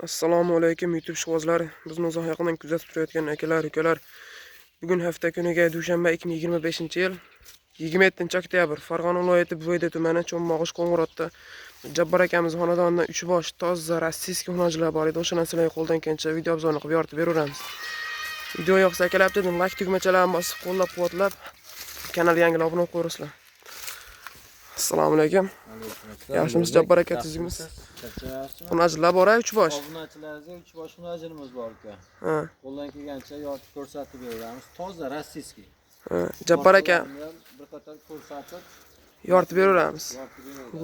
Assalomu alaykum YouTube ishqibozlari. Bizni uzoq yaqindan kuzatib turayotgan akalar, ukalar. Bugun hafta kuniga dushanba 2025-yil 27-oktyabr Farg'ona viloyati Buvayda tumani Cho'mmog'ish Qo'ng'irotda Jabbar akamiz xonadonidan 3 bosh toza rossiyskiy hunarchilar bor edi. O'shani sizlarga qo'ldan kelgancha video obzorini qilib yoritib beraveramiz. Video yoqsa akalar dedim, like tugmachalarini bosib, qo'llab-quvvatlab kanalga yangilar obuna bo'lib qo'yasizlar. Assalomu alaykum. Yaxshimisiz Jabbar aka, tuzingmiz? Hunarchilar bor, 3 bosh. Obunachilarimizga 3 bosh hunarchimiz bor ekan. Ha. Qo'ldan kelgancha yoritib ko'rsatib beramiz. Toza rossiyskiy. Jabbar aka bir qator ko'rsatib yoritib beraveramiz.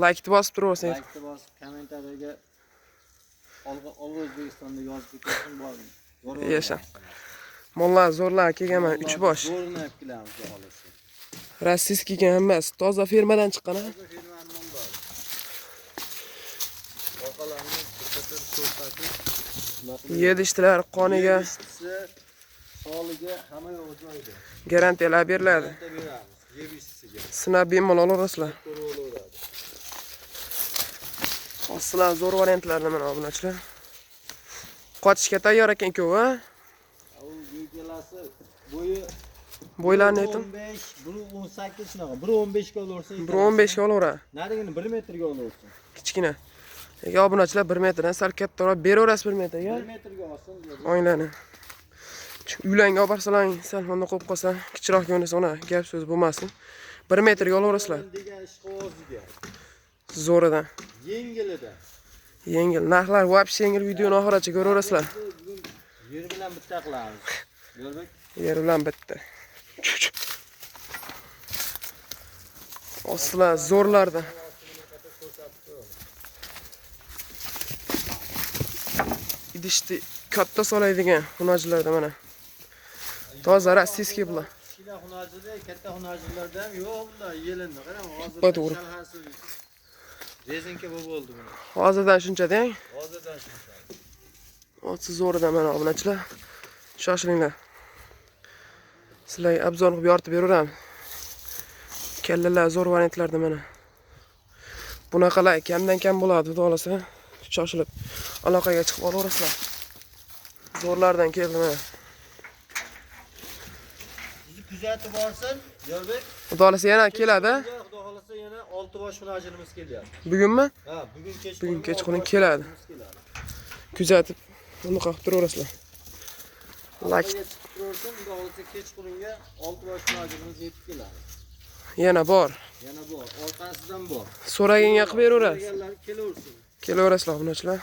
Like bosib turaversangiz. Like bosib, kommentariyaga olg'a O'zbekistonda yozib ketsin bormi? Yasha. Mollar zo'rlar kelganman 3 bosh. Zo'rni olib kelamiz, xolos. Rossiyskiy emas, toza fermadan chiqqan ha. Toza fermadan mollar. Orqalarini bir qator ko'rsatib, Yedishtilar qoniga, sog'ligiga hamma yo'q joyida. garantiyalar beriladi. Yebishisiga. Sinab bemalol olasizlar. Sizlar zo'r variantlarni mana obunachilar. Qochishga tayyor ekan ikkovi, ha? U yelasi Bo'ylarni ayting. 15, biri 18 shunaqa. Biri 15 ga olaversa, 1.15 ga olaveradi. narigini 1 metrga olaversin. Kichkina. Nega obunachilar 1 metrdan sal kattaroq beraverasiz 1 metrga. 1 metrga olsin dedi. Oylani. Uylarga olib borsalang, sal honda qo'yib qolsa, kichikroq ko'rinsa, ona gap so'z bo'lmasin. 1 metrga olaverasizlar. Degan ishqoziga. Zo'ridan. Yengilida. Yengil. Narxlar вообще yengil videoni oxirigacha ko'raverasizlar. Yer bilan bitta qilamiz. Yo'lbek. Yer bilan bitta. Oslar zo'rlarda. Idishni katta solaydigan hunarchilarda mana. Toza rossiyskiy bular. Kichkina hunarchilar, katta hunarchilarda ham yo'q bular, yelindi. Qarang, To'g'ri. hozir rezinka bo'ldi buni. Hozirdan shuncha-da. Hozirdan shuncha. Otsi zo'ridan mana obunachilar. Shoshilinglar. Sizlarga obzor qilib yoritib beraveramiz. Kallalar zo'r variantlarda mana. Bunaqalar kamdan kam bo'ladi, xudo xolasa. Shoshilib aloqaga chiqib olaverasizlar. Zo'rlardan keldi mana. Bizni kuzatib borsin, Yo'lbek. Xudo xolasa yana keladi. Xudo xolasa yana 6 bosh hunarchimiz kelyapti. Bugunmi? Ha, bugun Bugun kechqurun keladi. Kuzatib, uni qilib turaverasizlar. Like tursin, xudo xolasa kechqurunga 6 bosh hunarchimiz yetib keladi. yana bor. Yana bor, orqasidan bor. So'raganga qilib beraverasiz. So'raganlar kelaversin. Kelaverasizlar obunachilar.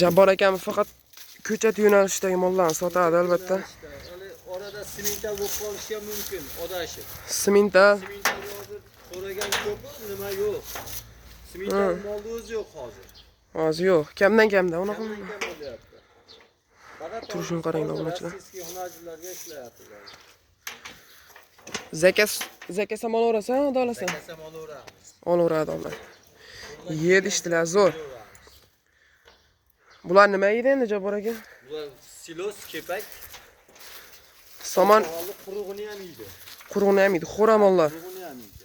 Jabbar akam faqat ko'chat yo'nalishdagi mollarni sotadi albatta. Hali orada simental bo'lib qolishi ham mumkin, odashib. Simental. Simental hozir so'ragan ko'p, nima yo'q. Simental molni o'zi yo'q hozir. Hozir yo'q. Kamdan kamda unaqa. Kamdan kam bo'lyapti. Faqat Turishini qaranglar obunachilar. rossiyskiy hunarchilarga ishlayapti. Zakas ham olaverasizmi, xudo xolasa? Kasam olaveramiz. Olaveradi ular. Yedishtilar zo'r. Bular nima yeydi endi Jabbar aka? Bular silos, kepak, Somon qurug'ini ham yeydi. qurug'ini ham yeydi, xo'ramollar. Qurug'ini ham yeydi.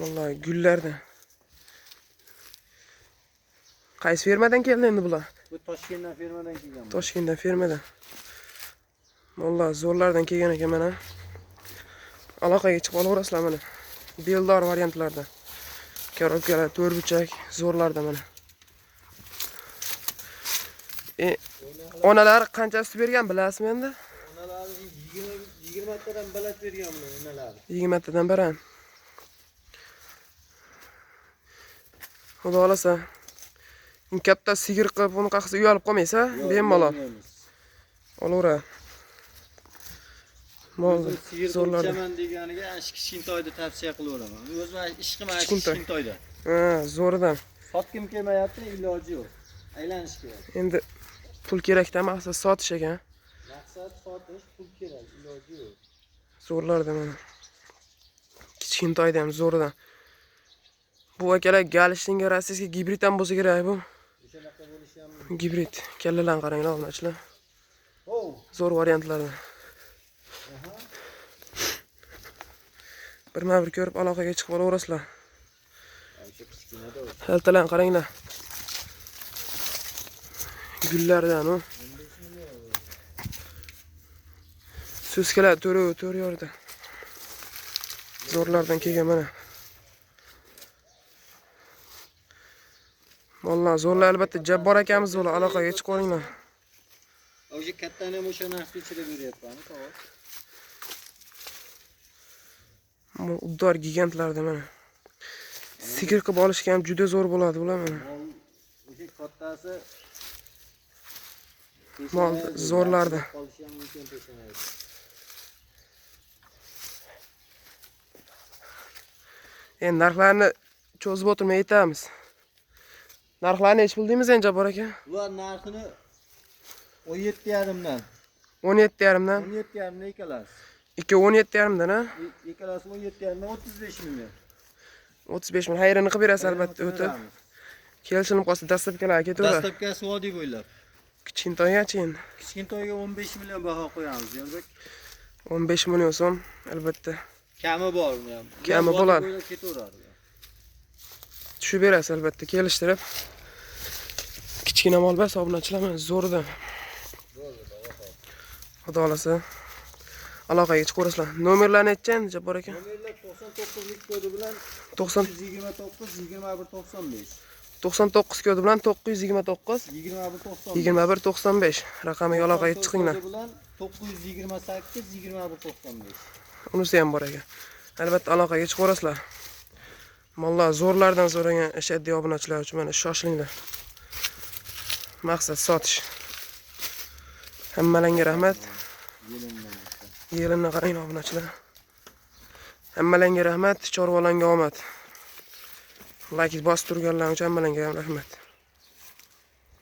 Vallahi gullardan. Qaysi fermadan keldi endi bular? Bu Toshkentdan fermadan kelgan. Toshkentdan fermadan. Vallahi zo'rlardan kelgan ekan mana. Aloqaga chiqib olaverasizlar mana. Beldor variantlarda. Korobkalar, to'rtburchak, zo'rlarda mana. Onalar qanchasi bergan bilasizmi endi? Onalari 20 tadan balat bergan bular onalari. 20 tadan baran. Xudo xolasa. Katta sigir qilib uni qaqsa uyalib qolmaysa, bemalol. Olaveradi. Mol zo'rlarda. Chaman deganiga ash kichkintoyda tavsiya qilaveraman. O'zim ishqim ash kichkintoyda. Ha, zo'ridan. Sotkim kelmayapti, iloji yo'q. Aylanish kerak. Endi pul kerakda maqsad sotish ekan. Maqsad sotish, pul kerak, iloji yo'q. Zo'rlarda mana. Kichkintoyda ham zo'ridan. Bu akalar galishtinga rossiyskiy gibrid ham bo'lsa kerak bu. O'shanaqa bo'lishi ham mumkin. Gibrid. Kallalarni qaranglar obunachilar. Oh. Zo'r variantlarda. Birma-bir ko'rib aloqaga chiqib olaverasizlar. Xaltalarni qaranglar. Gullardan o. So'zkalar to'rt yorda. Zo'rlardan kelgan mana. Vallahi zo'rlar albatta Jabbor akamiz bo'la aloqaga chiqib olinglar. O'sha kattani ham o'sha narsa ichida beryapman, to'g'ri. Uddor gigantlarda mana. Sigir qilib olishga ham juda zo'r bo'ladi ular mana. O'sha kattasi Mol zo'rlarda. qolishi ham mumkin peshanada. Endi narxlarni cho'zib o'tirmay aytamiz. Narxlarni hech bildingiz endi Jabbor aka? Ular narxini 17,5 dan. 17,5 dan. 17,5 dan ekalasi. Ikki 17,5 dan, ha? Ekalasi 17,5 dan 35 million. 35 ming. Xayrini qilib berasiz albatta o'tib. Kelishilib qolsa dastlabkilar ketaveradi. Dastlabkasi vodiy bo'ylab. Kichkintoygachi endi. Kichkintoyga 15 million baho qo'yamiz, Yo'lbek. 15 million so'm albatta. Kami bor uni ham. Kami bo'ladi. Ketaveradi. Tushib berasiz albatta kelishtirib. Kichkina mol bas obunachilar mana zo'rdan. Xudo xolasa aloqaga chiqaverasizlar. Nomerlarni aytchan Jabbor aka. Nomerlar 99 kodi bilan 99 29 kodi bilan 929 2195 raqamiga aloqaga chiqinglar. bilan 928 2195. Unisi ham bor ekan. Albatta aloqaga chiqaverasizlar. Mollar zo'rlardan so'ragan ashaddiy obunachilar uchun mana shoshilinglar. Maqsad sotish. Hammalarga rahmat. Yelimni qarang obunachilar. Hammalarga rahmat, chorvalarga omad. Like bosib turganlar uchun hammalarga ham rahmat.